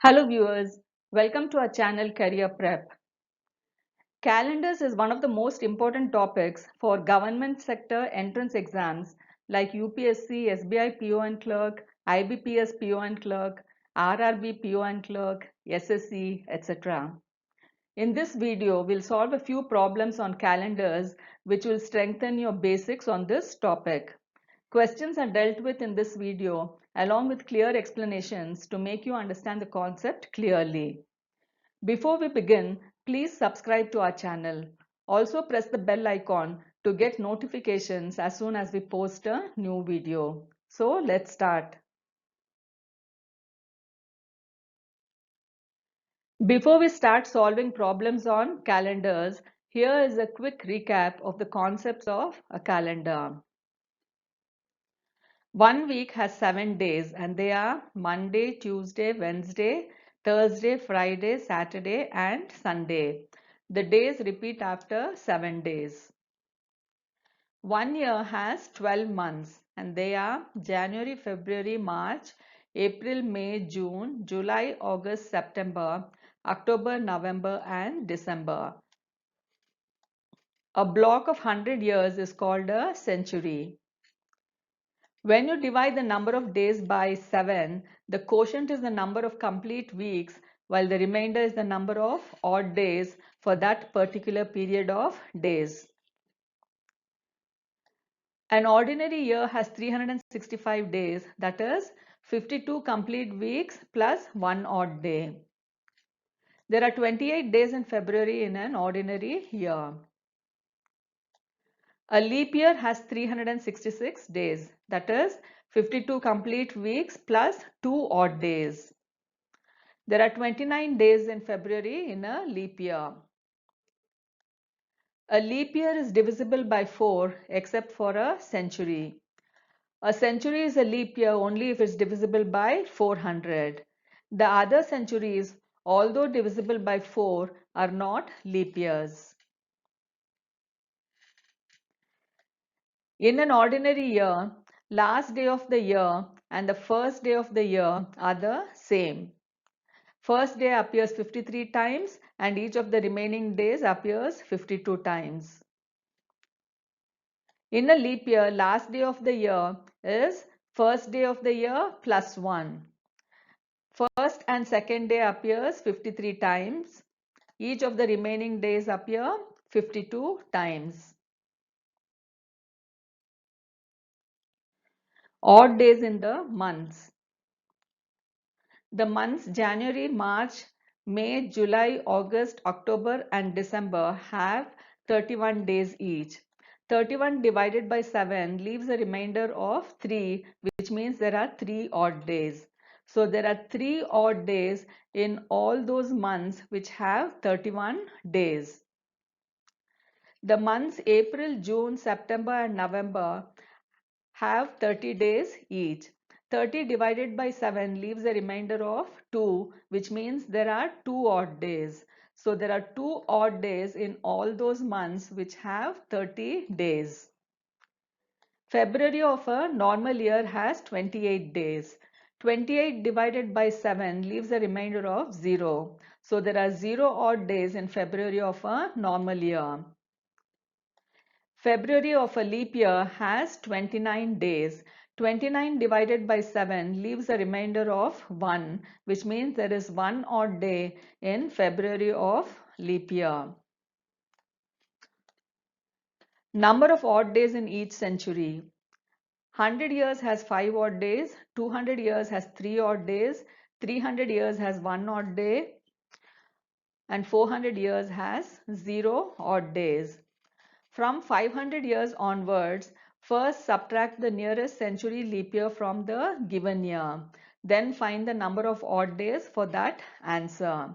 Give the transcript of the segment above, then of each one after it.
Hello viewers, welcome to our channel Career Prep. Calendars is one of the most important topics for government sector entrance exams like UPSC, SBI PO and Clerk, IBPS PO and Clerk, RRB PO and Clerk, SSC, etc. In this video, we'll solve a few problems on calendars which will strengthen your basics on this topic. Questions are dealt with in this video along with clear explanations to make you understand the concept clearly. Before we begin, please subscribe to our channel. Also press the bell icon to get notifications as soon as we post a new video. So let's start. Before we start solving problems on calendars, here is a quick recap of the concepts of a calendar. One week has 7 days and they are Monday, Tuesday, Wednesday, Thursday, Friday, Saturday and Sunday. The days repeat after 7 days. 1 year has 12 months and they are January, February, March, April, May, June, July, August, September, October, November and December. A block of 100 years is called a century. When you divide the number of days by 7, the quotient is the number of complete weeks while the remainder is the number of odd days for that particular period of days. An ordinary year has 365 days, that is 52 complete weeks plus 1 odd day. There are 28 days in February in an ordinary year. A leap year has 366 days, that is 52 complete weeks plus 2 odd days. There are 29 days in February in a leap year. A leap year is divisible by 4 except for a century. A century is a leap year only if it's divisible by 400. The other centuries, although divisible by 4, are not leap years. In an ordinary year, last day of the year and the first day of the year are the same. First day appears 53 times and each of the remaining days appears 52 times. In a leap year, last day of the year is first day of the year plus 1. First and second day appears 53 times. Each of the remaining days appear 52 times. Odd days in the months. The months January, March, May, July, August, October and December have 31 days each. 31 divided by 7 leaves a remainder of 3, which means there are 3 odd days. So there are 3 odd days in all those months which have 31 days. The months April, June, September and November have 30 days each. 30 divided by 7 leaves a remainder of 2, which means there are 2 odd days. So there are 2 odd days in all those months which have 30 days. February of a normal year has 28 days. 28 divided by 7 leaves a remainder of 0. So there are 0 odd days in February of a normal year. February of a leap year has 29 days. 29 divided by 7 leaves a remainder of 1, which means there is 1 odd day in February of leap year. Number of odd days in each century. 100 years has 5 odd days, 200 years has 3 odd days, 300 years has 1 odd day, and 400 years has 0 odd days. From 500 years onwards, first subtract the nearest century leap year from the given year. Then find the number of odd days for that answer.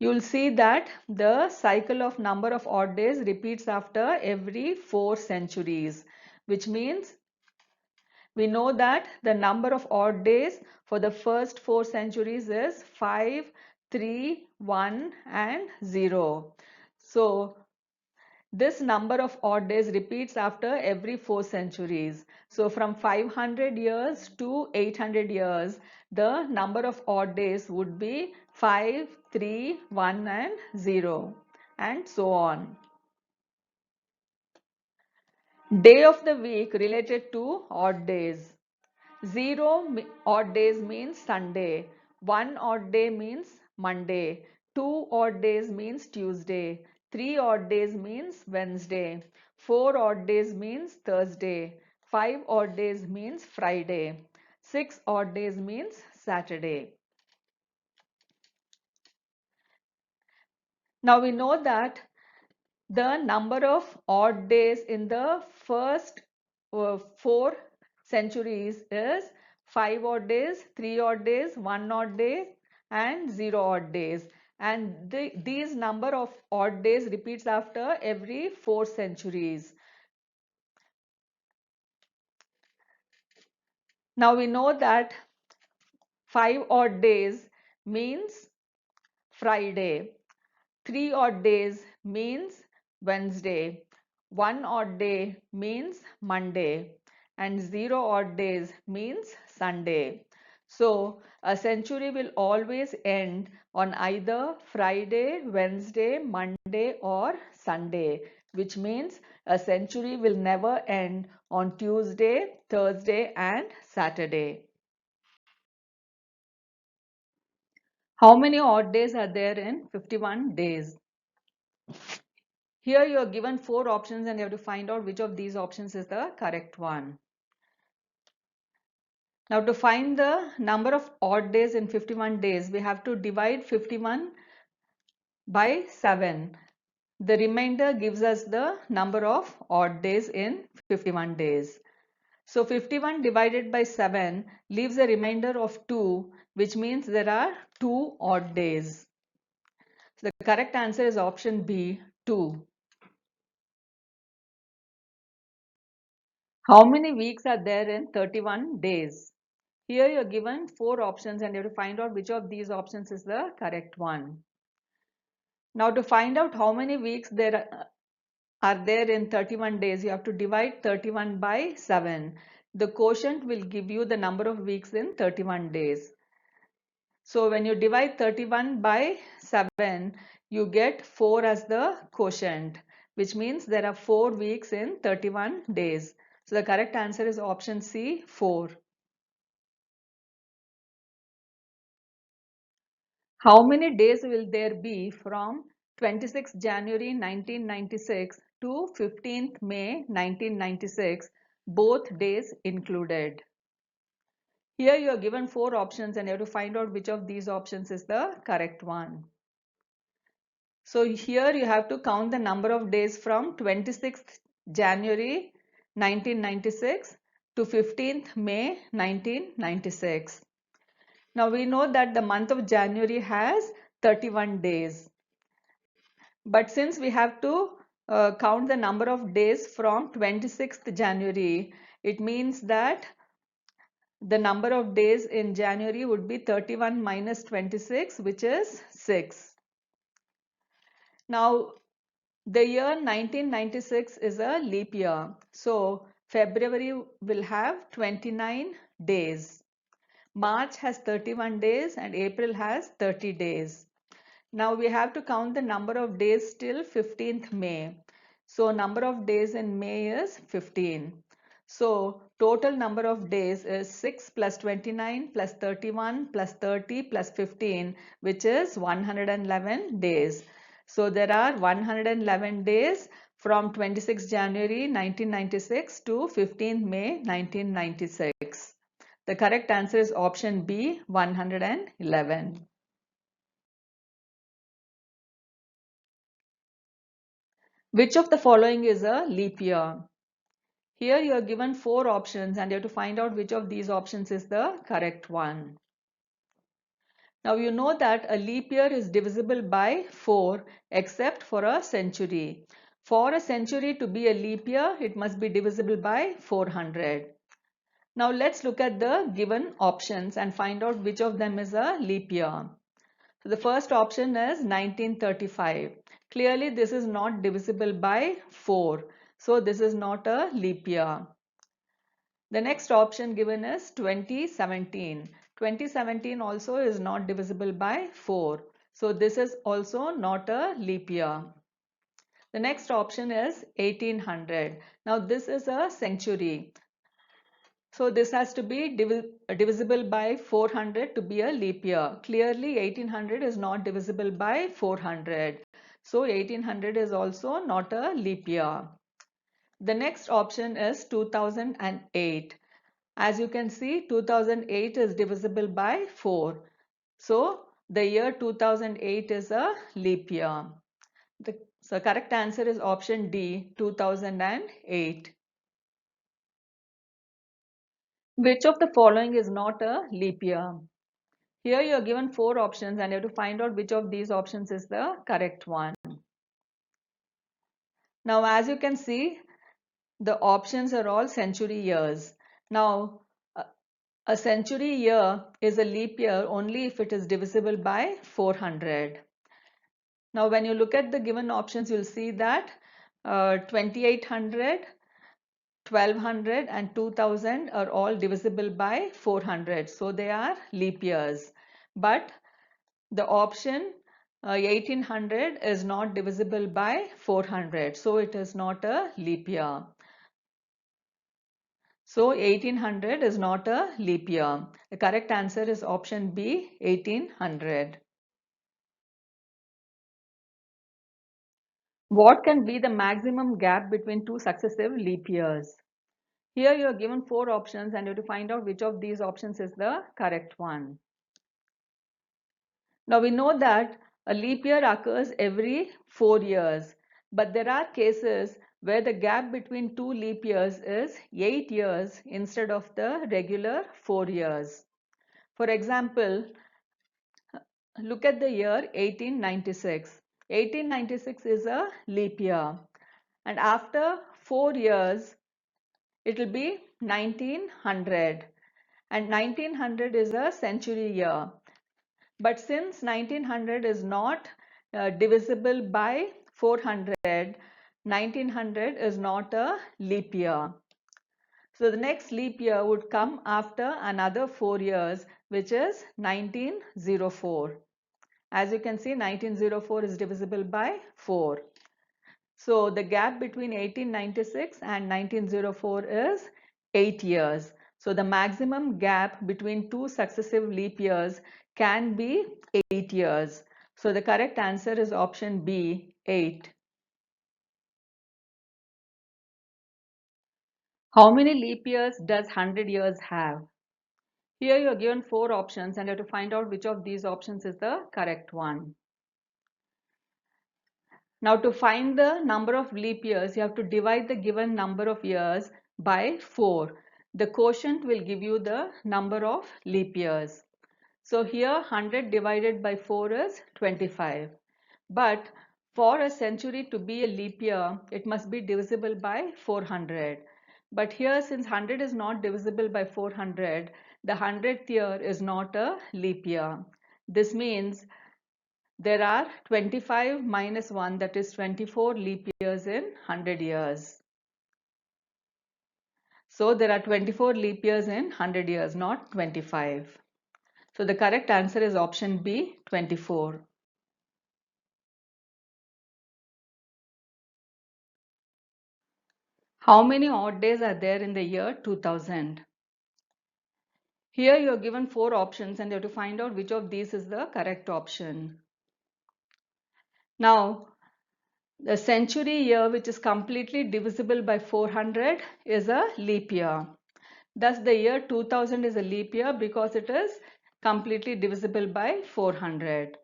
You'll see that the cycle of number of odd days repeats after every 4 centuries, which means we know that the number of odd days for the first 4 centuries is 5, 3, 1 and 0. So this number of odd days repeats after every 4 centuries. So from 500 years to 800 years, the number of odd days would be 5, 3, 1 and 0 and so on. Day of the week related to odd days. 0 odd days means Sunday. 1 odd day means Monday. 2 odd days means Tuesday. 3 odd days means Wednesday. 4 odd days means Thursday. 5 odd days means Friday. 6 odd days means Saturday. Now we know that the number of odd days in the first 4 centuries is 5 odd days, 3 odd days, 1 odd day and 0 odd days, and these number of odd days repeats after every 4 centuries. Now we know that 5 odd days means Friday, 3 odd days means Wednesday, 1 odd day means Monday, and 0 odd days means Sunday. So, a century will always end on either Friday, Wednesday, Monday, or Sunday, which means a century will never end on Tuesday, Thursday, and Saturday. How many odd days are there in 51 days? Here you are given 4 options and you have to find out which of these options is the correct one. Now to find the number of odd days in 51 days, we have to divide 51 by 7. The remainder gives us the number of odd days in 51 days. So 51 divided by 7 leaves a remainder of 2, which means there are 2 odd days. So the correct answer is option B, 2. How many weeks are there in 31 days? Here you are given 4 options and you have to find out which of these options is the correct one. Now to find out how many weeks there are there in 31 days, you have to divide 31 by 7. The quotient will give you the number of weeks in 31 days. So when you divide 31 by 7, you get 4 as the quotient, which means there are 4 weeks in 31 days. So the correct answer is option C, 4. How many days will there be from 26th January 1996 to 15th May 1996, both days included? Here you are given 4 options and you have to find out which of these options is the correct one. So here you have to count the number of days from 26th January 1996 to 15th May 1996. Now we know that the month of January has 31 days. But since we have to count the number of days from 26th January, it means that the number of days in January would be 31 minus 26, which is 6. Now, the year 1996 is a leap year. So, February will have 29 days. March has 31 days and April has 30 days. Now we have to count the number of days till 15th May. So number of days in May is 15. So total number of days is 6 plus 29 plus 31 plus 30 plus 15, which is 111 days. So there are 111 days from 26 January 1996 to 15th May 1996. The correct answer is option B, 111. Which of the following is a leap year? Here you are given 4 options and you have to find out which of these options is the correct one. Now you know that a leap year is divisible by 4 except for a century. For a century to be a leap year, it must be divisible by 400. Now let's look at the given options and find out which of them is a leap year. So the first option is 1935. Clearly this is not divisible by 4. So this is not a leap year. The next option given is 2017. 2017 also is not divisible by 4. So this is also not a leap year. The next option is 1800. Now this is a century. So this has to be divisible by 400 to be a leap year. Clearly 1800 is not divisible by 400. So 1800 is also not a leap year. The next option is 2008. As you can see, 2008 is divisible by 4. So the year 2008 is a leap year. The correct answer is option D, 2008. Which of the following is not a leap year? Here you are given 4 options and you have to find out which of these options is the correct one. Now as you can see, the options are all century years. Now a century year is a leap year only if it is divisible by 400. Now when you look at the given options, you'll see that 2800, 1200 and 2000 are all divisible by 400. So they are leap years. But the option 1800 is not divisible by 400. So it is not a leap year. So 1800 is not a leap year. The correct answer is option B, 1800. What can be the maximum gap between two successive leap years? Here you are given 4 options and you have to find out which of these options is the correct one. Now we know that a leap year occurs every 4 years, but there are cases where the gap between two leap years is 8 years instead of the regular 4 years. For example, look at the year 1896. 1896 is a leap year, and after 4 years it will be 1900, and 1900 is a century year. But since 1900 is not divisible by 400, 1900 is not a leap year. So the next leap year would come after another 4 years, which is 1904. As you can see, 1904 is divisible by 4. So the gap between 1896 and 1904 is 8 years. So the maximum gap between two successive leap years can be 8 years. So the correct answer is option B, 8. How many leap years does 100 years have? Here you are given 4 options and you have to find out which of these options is the correct one. Now to find the number of leap years, you have to divide the given number of years by 4. The quotient will give you the number of leap years. So here 100 divided by 4 is 25. But for a century to be a leap year, it must be divisible by 400. But here since 100 is not divisible by 400, the 100th year is not a leap year. This means there are 25 minus 1, that is 24 leap years in 100 years. So there are 24 leap years in 100 years, not 25. So the correct answer is option B, 24. How many odd days are there in the year 2000? Here you are given 4 options and you have to find out which of these is the correct option. Now, the century year, which is completely divisible by 400, is a leap year. Thus, the year 2000 is a leap year because it is completely divisible by 400.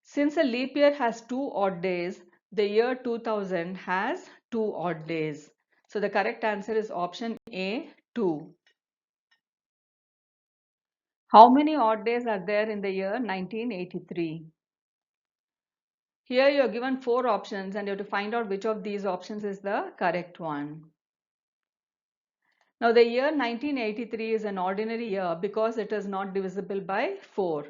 Since a leap year has 2 odd days, the year 2000 has 2 odd days. So the correct answer is option A, 2. How many odd days are there in the year 1983? Here you are given 4 options and you have to find out which of these options is the correct one. Now the year 1983 is an ordinary year because it is not divisible by 4.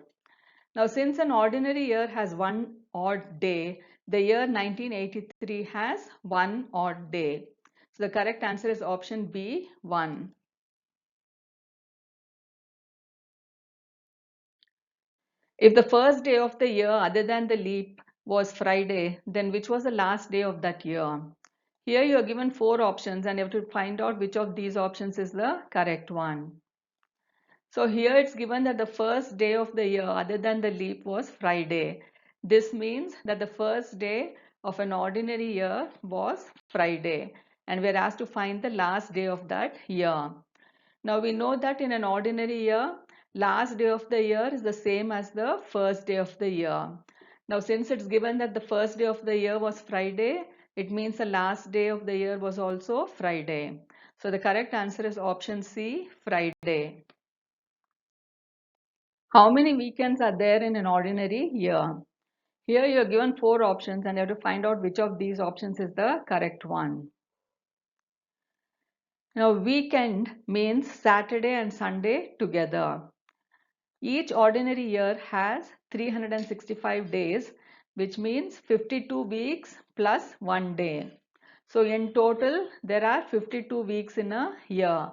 Now since an ordinary year has one odd day, the year 1983 has one odd day. So the correct answer is option B, 1. If the first day of the year other than the leap was Friday, then which was the last day of that year? Here you are given 4 options and you have to find out which of these options is the correct one. So here it's given that the first day of the year other than the leap was Friday. This means that the first day of an ordinary year was Friday and we're asked to find the last day of that year. Now we know that in an ordinary year, last day of the year is the same as the first day of the year. Now since it's given that the first day of the year was Friday, it means the last day of the year was also Friday. So the correct answer is option C, Friday. How many weekends are there in an ordinary year? Here you are given 4 options and you have to find out which of these options is the correct one. Now weekend means Saturday and Sunday together. Each ordinary year has 365 days, which means 52 weeks plus 1 day. So in total, there are 52 weeks in a year.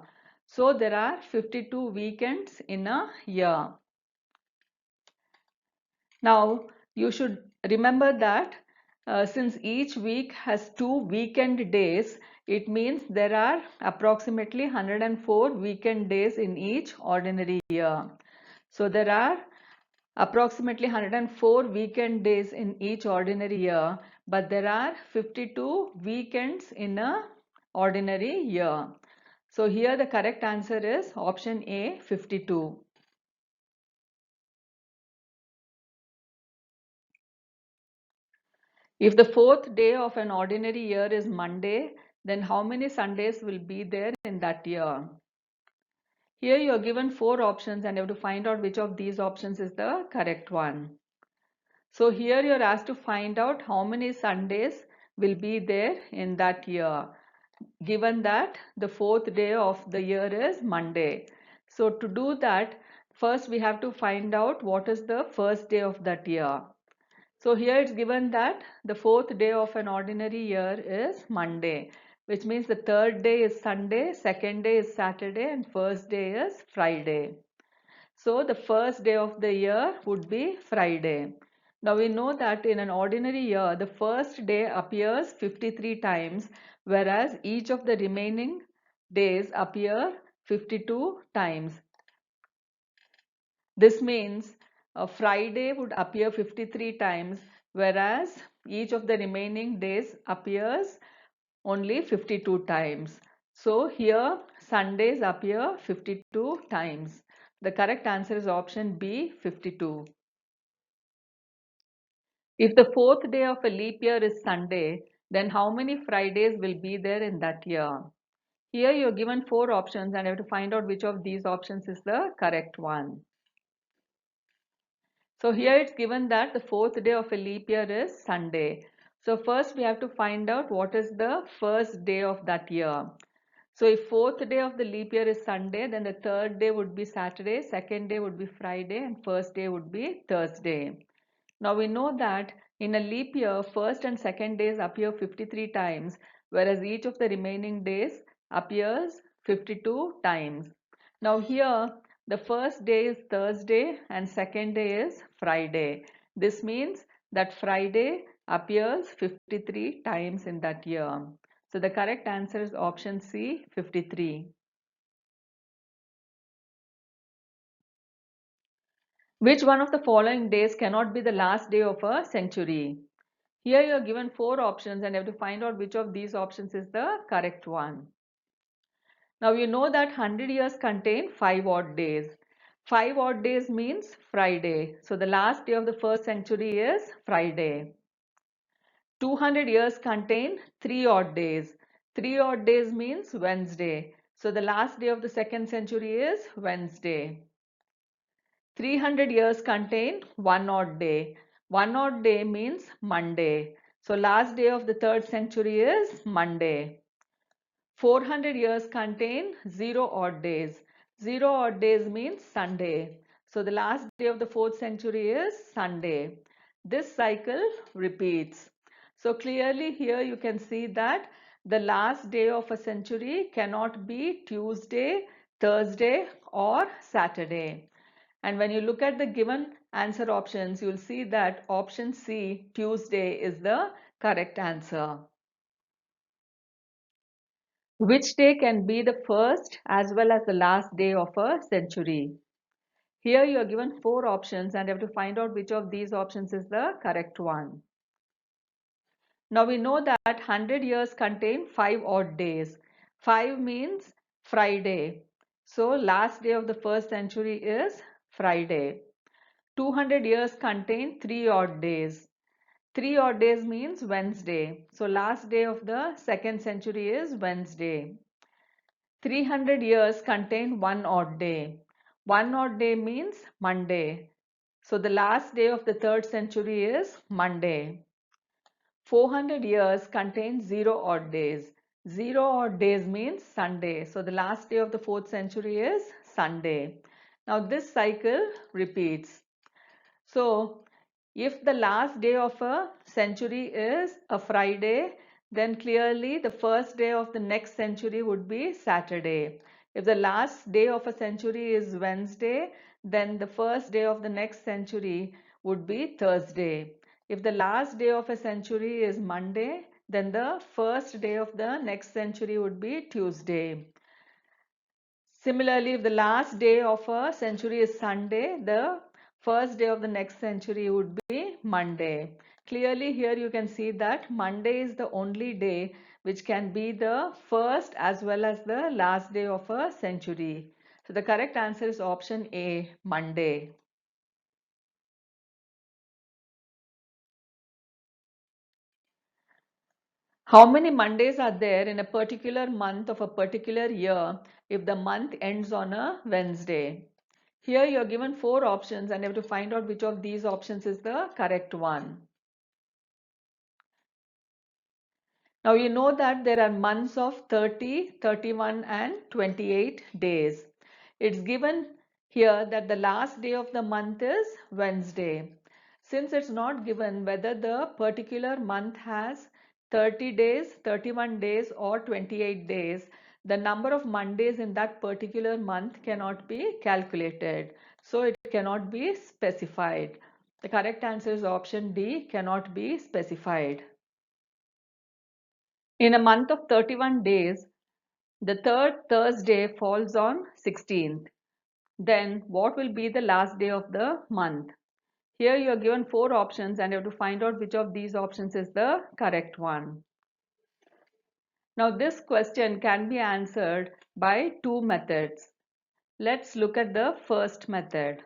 So there are 52 weekends in a year. Now, you should remember that since each week has 2 weekend days, it means there are approximately 104 weekend days in each ordinary year. So there are approximately 104 weekend days in each ordinary year, but there are 52 weekends in a ordinary year. So here the correct answer is option A, 52. If the fourth day of an ordinary year is Monday, then how many Sundays will be there in that year? Here you are given 4 options and you have to find out which of these options is the correct one. So here you are asked to find out how many Sundays will be there in that year, given that the fourth day of the year is Monday. So to do that, first we have to find out what is the first day of that year. So here it's given that the fourth day of an ordinary year is Monday, which means the third day is Sunday, second day is Saturday, and first day is Friday. So the first day of the year would be Friday. Now we know that in an ordinary year, the first day appears 53 times, whereas each of the remaining days appear 52 times. This means Friday would appear 53 times, whereas each of the remaining days appears only 52 times. So here Sundays appear 52 times. The correct answer is option B, 52. If the fourth day of a leap year is Sunday, then how many Fridays will be there in that year? Here you are given 4 options and you have to find out which of these options is the correct one. So here it's given that the fourth day of a leap year is Sunday. So first we have to find out what is the first day of that year. So if fourth day of the leap year is Sunday, then the third day would be Saturday, second day would be Friday, and first day would be Thursday. Now we know that in a leap year, first and second days appear 53 times, whereas each of the remaining days appears 52 times. Now here, the first day is Thursday and second day is Friday. This means that Friday appears 53 times in that year. So the correct answer is option C, 53. Which one of the following days cannot be the last day of a century? Here you are given 4 options and you have to find out which of these options is the correct one. Now you know that 100 years contain 5 odd days. 5 odd days means Friday. So the last day of the first century is Friday. 200 years contain 3 odd days. 3 odd days means Wednesday. So the last day of the second century is Wednesday. 300 years contain 1 odd day. 1 odd day means Monday. So last day of the third century is Monday. 400 years contain 0 odd days. 0 odd days means Sunday. So the last day of the fourth century is Sunday. This cycle repeats. So clearly here you can see that the last day of a century cannot be Tuesday, Thursday or Saturday. And when you look at the given answer options, you'll see that option C, Tuesday, is the correct answer. Which day can be the first as well as the last day of a century? Here you are given four options and you have to find out which of these options is the correct one. Now we know that 100 years contain 5 odd days. 5 means Friday. So last day of the first century is Friday. 200 years contain 3 odd days. 3 odd days means Wednesday. So last day of the second century is Wednesday. 300 years contain 1 odd day. 1 odd day means Monday. So the last day of the third century is Monday. 400 years contain 0 odd days. 0 odd days means Sunday. So the last day of the fourth century is Sunday. Now this cycle repeats. So if the last day of a century is a Friday, then clearly the first day of the next century would be Saturday. If the last day of a century is Wednesday, then the first day of the next century would be Thursday. If the last day of a century is Monday, then the first day of the next century would be Tuesday. Similarly, if the last day of a century is Sunday, the first day of the next century would be Monday. Clearly here you can see that Monday is the only day which can be the first as well as the last day of a century. So the correct answer is option A, Monday. How many Mondays are there in a particular month of a particular year if the month ends on a Wednesday? Here you are given four options and you have to find out which of these options is the correct one. Now you know that there are months of 30, 31 and 28 days. It's given here that the last day of the month is Wednesday. Since it's not given whether the particular month has 30 days, 31 days or 28 days, the number of Mondays in that particular month cannot be calculated. So it cannot be specified. The correct answer is option D, cannot be specified. In a month of 31 days, the third Thursday falls on 16th. Then what will be the last day of the month? Here you are given four options and you have to find out which of these options is the correct one. Now this question can be answered by two methods. Let's look at the first method.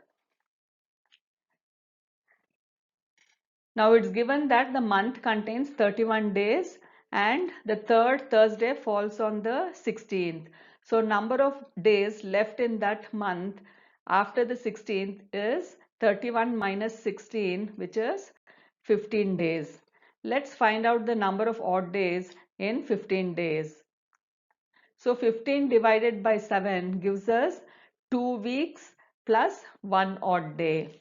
Now it's given that the month contains 31 days and the third Thursday falls on the 16th. So number of days left in that month after the 16th is 31 minus 16, which is 15 days. Let's find out the number of odd days in 15 days. So 15 divided by 7 gives us 2 weeks plus 1 odd day.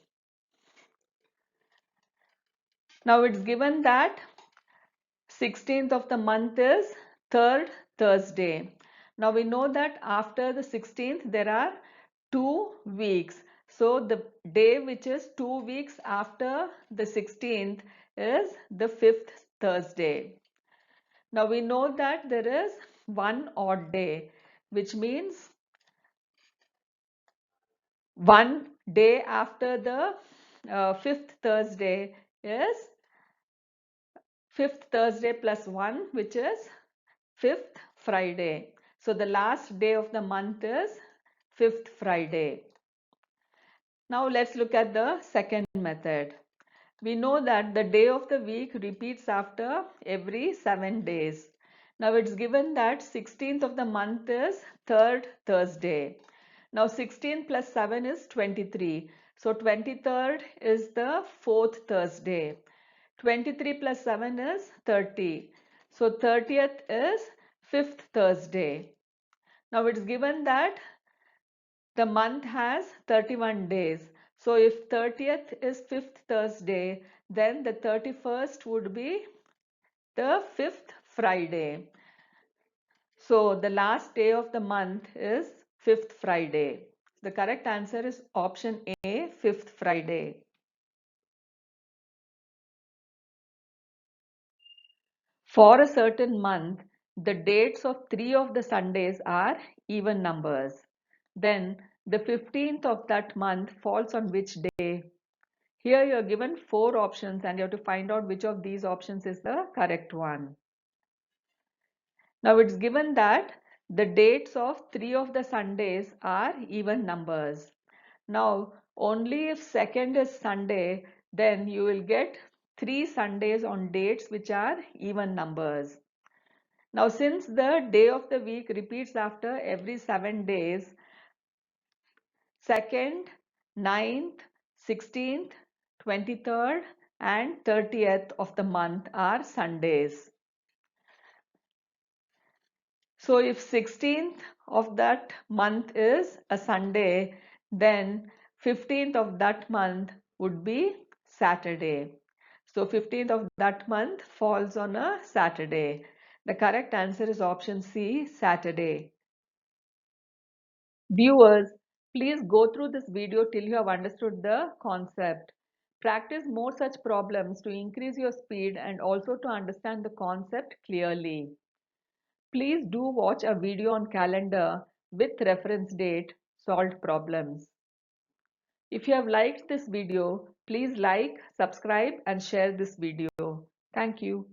Now it's given that 16th of the month is third Thursday. Now we know that after the 16th there are 2 weeks. So the day which is 2 weeks after the 16th is the 5th Thursday. Now we know that there is one odd day, which means one day after the 5th Thursday is 5th Thursday plus 1, which is 5th Friday. So the last day of the month is 5th Friday. Now let's look at the second method. We know that the day of the week repeats after every 7 days. Now it's given that 16th of the month is third Thursday. Now 16 plus 7 is 23. So 23rd is the fourth Thursday. 23 plus 7 is 30. So 30th is 5th Thursday. Now it's given that the month has 31 days. So if 30th is 5th Thursday, then the 31st would be the 5th Friday. So the last day of the month is 5th Friday. The correct answer is option A, fifth Friday. For a certain month, the dates of 3 of the Sundays are even numbers. Then the 15th of that month falls on which day? Here you are given 4 options and you have to find out which of these options is the correct one. Now it's given that the dates of 3 of the Sundays are even numbers. Now only if second is Sunday, then you will get 3 Sundays on dates which are even numbers. Now since the day of the week repeats after every 7 days, 2nd, 9th, 16th, 23rd and 30th of the month are Sundays. So if 16th of that month is a Sunday, then 15th of that month would be Saturday. So 15th of that month falls on a Saturday. The correct answer is option C, Saturday. Viewers, please go through this video till you have understood the concept. Practice more such problems to increase your speed and also to understand the concept clearly. Please do watch a video on calendar with reference date, solved problems. If you have liked this video, please like, subscribe and share this video. Thank you.